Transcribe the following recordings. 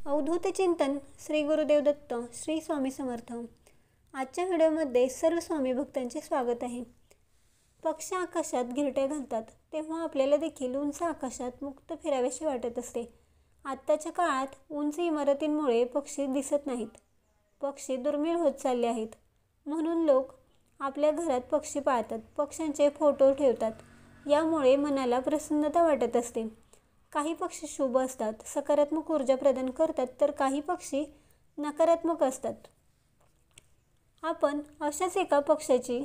अवधूत चिंतन श्री गुरुदेव दत्त श्री स्वामी समर्थ। आजच्या व्हिडिओमध्ये सर्व स्वामी भक्तांचे स्वागत आहे। पक्षी आकाशात घिरट्या घालतात तेव्हा आपल्याला देखील उंच आकाशात मुक्त फिरावेसे वाटत असते। आत्ताच्या काळात उंच इमारतींमुळे पक्षी दिसत नाहीत, पक्षी दुर्मिळ होत चालले आहेत। म्हणून लोक आपल्या घरात पक्षी पाळतात, पक्ष्यांचे फोटो ठेवतात। यामुळे मनाला प्रसन्नता वाटत असते। काही पक्षी शुभ असतात, सकारात्मक ऊर्जा प्रदान करतात, तर काही पक्षी नकारात्मक असतात। आपण अशाच एका पक्षाची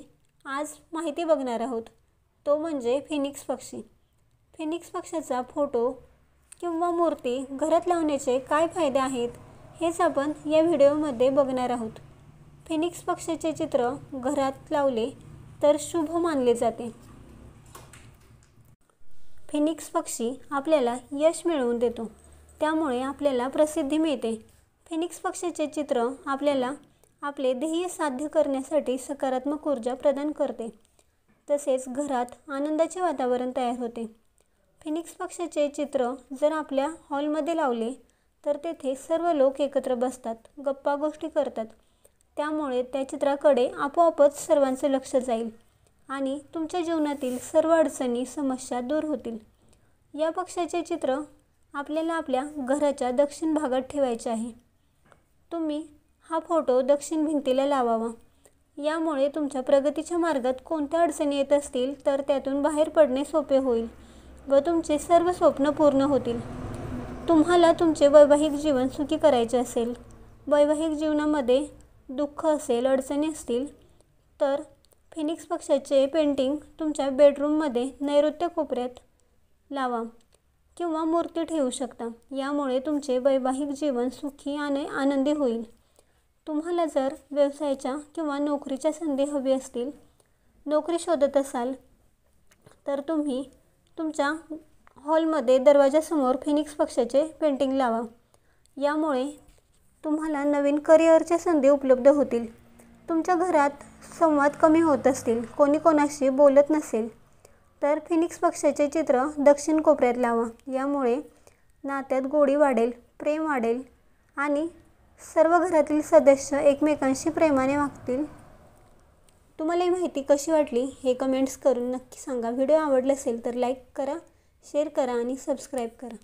आज माहिती बघणार आहोत, तो म्हणजे फिनिक्स पक्षी। फिनिक्स पक्षाचा फोटो किंवा मूर्ती घरात लावण्याचे काय फायदे आहेत हेच आपण या व्हिडिओमध्ये बघणार आहोत। फिनिक्स पक्षाचे चित्र घरात लावले तर शुभ मानले जाते। फिनिक्स पक्षी आपल्याला यश मिळवून देतो, त्यामुळे आपल्याला प्रसिद्धी मिळते। फिनिक्स पक्षाचे चित्र आपल्याला आपले ध्येय साध्य करण्यासाठी सकारात्मक ऊर्जा प्रदान करते, तसेच घरात आनंदाचे वातावरण तयार होते। फिनिक्स पक्षाचे चित्र जर आपल्या हॉलमध्ये लावले तर तेथे सर्व लोक एकत्र बसतात, गप्पा गोष्टी करतात, त्यामुळे त्या चित्राकडे आपोआपच सर्वांचे लक्ष जाईल आणि तुमच्या जीवनातील सर्व अडचणी समस्या दूर होतील। या पक्षाचे चित्र आपल्याला आपल्या घराच्या दक्षिण भागात ठेवायचे आहे। तुम्ही हा फोटो दक्षिण भिंतीला लावावा। यामुळे तुमच्या प्रगतीच्या मार्गात कोणत्या अडचणी येत असतील तर त्यातून बाहेर पडणे सोपे होईल व तुमचे सर्व स्वप्न पूर्ण होतील। तुम्हाला तुमचे वैवाहिक जीवन सुखी करायचे असेल, वैवाहिक जीवनामध्ये दुःख असेल, अडचणी असतील, तर फिनिक्स पक्षाचे पेंटिंग तुमच्या बेडरूममध्ये नैऋत्य कोपऱ्यात लावा किंवा मूर्ती ठेवू शकता। यामुळे तुमचे वैवाहिक जीवन सुखी आणि आनंदी होईल। तुम्हाला जर व्यवसायाच्या किंवा नोकरीच्या संधी हवी असतील, नोकरी शोधत असाल, तर तुम्ही तुमच्या हॉलमध्ये दरवाजासमोर फिनिक्स पक्षाचे पेंटिंग लावा। यामुळे तुम्हाला नवीन करिअरच्या संधी उपलब्ध होतील। तुमच्या घरात संवाद कमी होत असतील, कोणी कोणाशी बोलत नसेल, तर फिनिक्स पक्षाचे चित्र दक्षिण कोपऱ्यात लावा। यामुळे नात्यात गोडी वाढेल, प्रेम वाढेल आणि सर्व घरातील सदस्य एकमेकांशी प्रेमाने वागतील। तुम्हाला ही माहिती कशी वाटली हे कमेंट्स करून नक्की सांगा। व्हिडिओ आवडला असेल तर लाईक करा, शेअर करा आणि सबस्क्राईब करा।